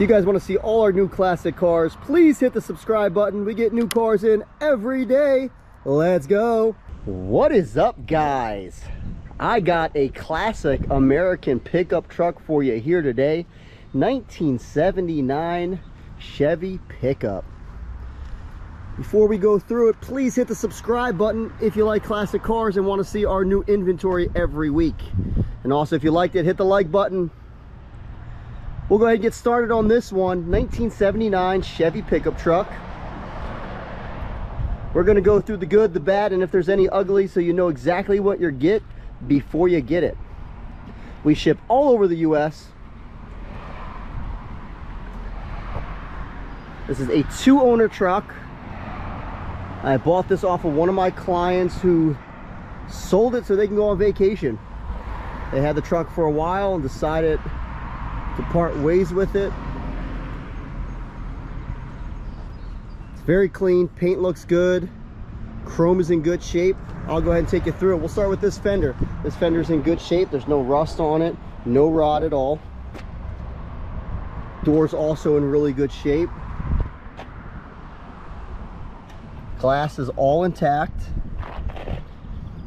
If you guys want to see all our new classic cars, please hit the subscribe button. We get new cars in every day. Let's go. What is up, guys? I got a classic American pickup truck for you here today. 1979 Chevy pickup. Before we go through it, please hit the subscribe button if you like classic cars and want to see our new inventory every week. And also, if you liked it, hit the like button. We'll go ahead and get started on this one. 1979 Chevy pickup truck. We're going to go through the good, the bad, and if there's any ugly, so you know exactly what you get before you get it. We ship all over the US. This is a 2-owner truck. I bought this off of one of my clients who sold it so they can go on vacation. They had the truck for a while and decided to part ways with it. It's very clean, paint looks good, chrome is in good shape. I'll go ahead and take you through it. We'll start with this fender. This fender's in good shape. There's no rust on it, no rot at all. Doors also in really good shape. Glass is all intact.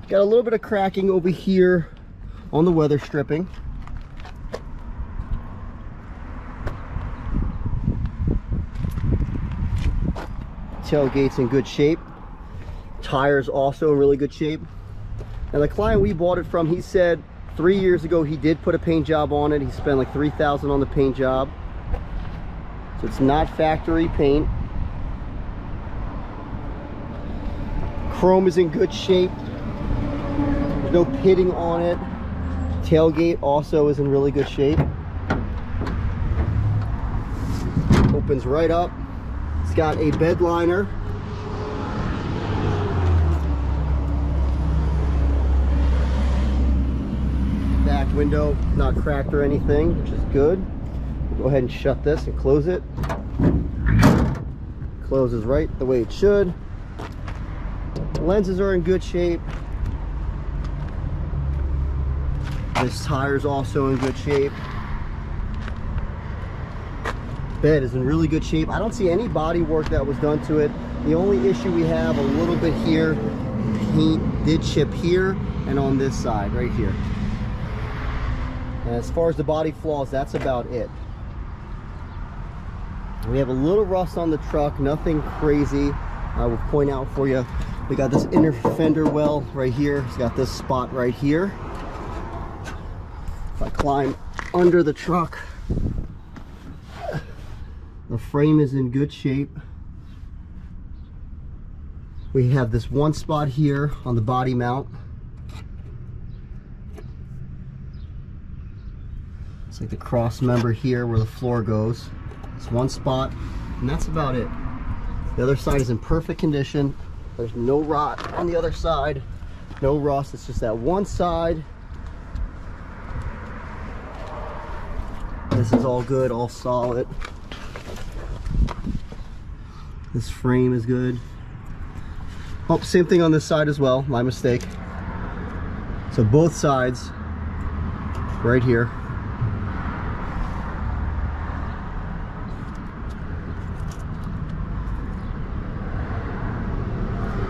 Got a little bit of cracking over here on the weather stripping. Tailgate's in good shape. Tires also in really good shape. Now the client we bought it from, he said 3 years ago he did put a paint job on it. He spent like $3,000 on the paint job. So it's not factory paint. Chrome is in good shape. There's no pitting on it. Tailgate also is in really good shape. Opens right up. It's got a bed liner. Back window not cracked or anything, which is good. We'll go ahead and shut this and close it. Closes right the way it should. Lenses are in good shape. This tire's also in good shape. Bed is in really good shape. I don't see any body work that was done to it. The only issue we have a little bit here, paint did chip here and on this side right here. And as far as the body flaws, that's about it. We have a little rust on the truck, nothing crazy. I will point out for you, we got this inner fender well right here. It's got this spot right here. If I climb under the truck, the frame is in good shape. We have this one spot here on the body mount. It's like the cross member here where the floor goes. It's one spot, and that's about it. The other side is in perfect condition. There's no rot on the other side, no rust. It's just that one side. This is all good, all solid. This frame is good. Oh, same thing on this side as well, my mistake. So both sides, right here.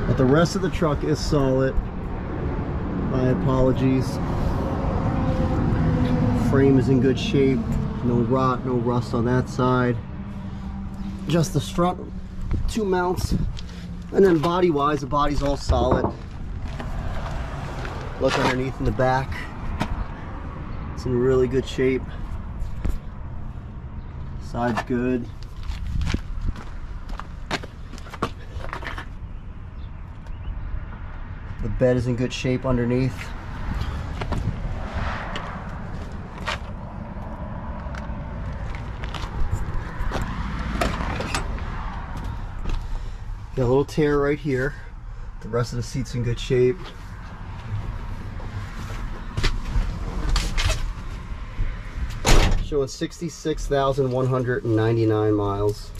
But the rest of the truck is solid. My apologies. Frame is in good shape. No rot, no rust on that side. Just the front 2 mounts. And then body wise, the body's all solid. Look underneath in the back. It's in really good shape. Side's good. The bed is in good shape underneath. Got a little tear right here. The rest of the seat's in good shape. Showing 66,199 miles.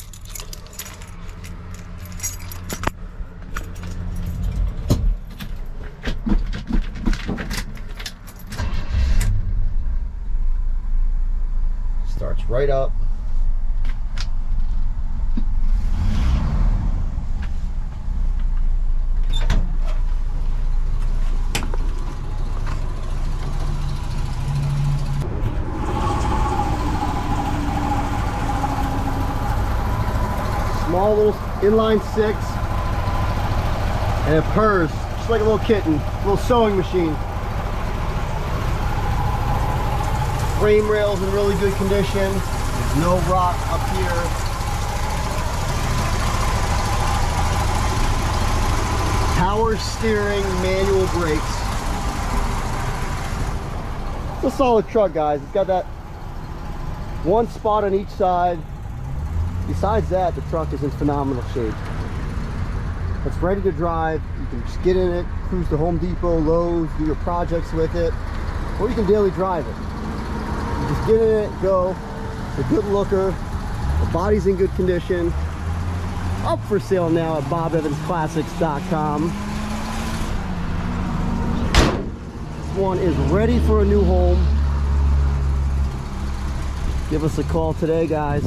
Starts right up. Small little inline six. And it purrs just like a little kitten, a little sewing machine. Frame rails in really good condition. There's no rock up here. Power steering, manual brakes. It's a solid truck, guys. It's got that one spot on each side. Besides that, the truck is in phenomenal shape. It's ready to drive. You can just get in it, cruise to Home Depot, Lowe's, do your projects with it, or you can daily drive it. You just get in it, go. It's a good looker. The body's in good condition. Up for sale now at BobEvansClassics.com. This one is ready for a new home. Give us a call today, guys.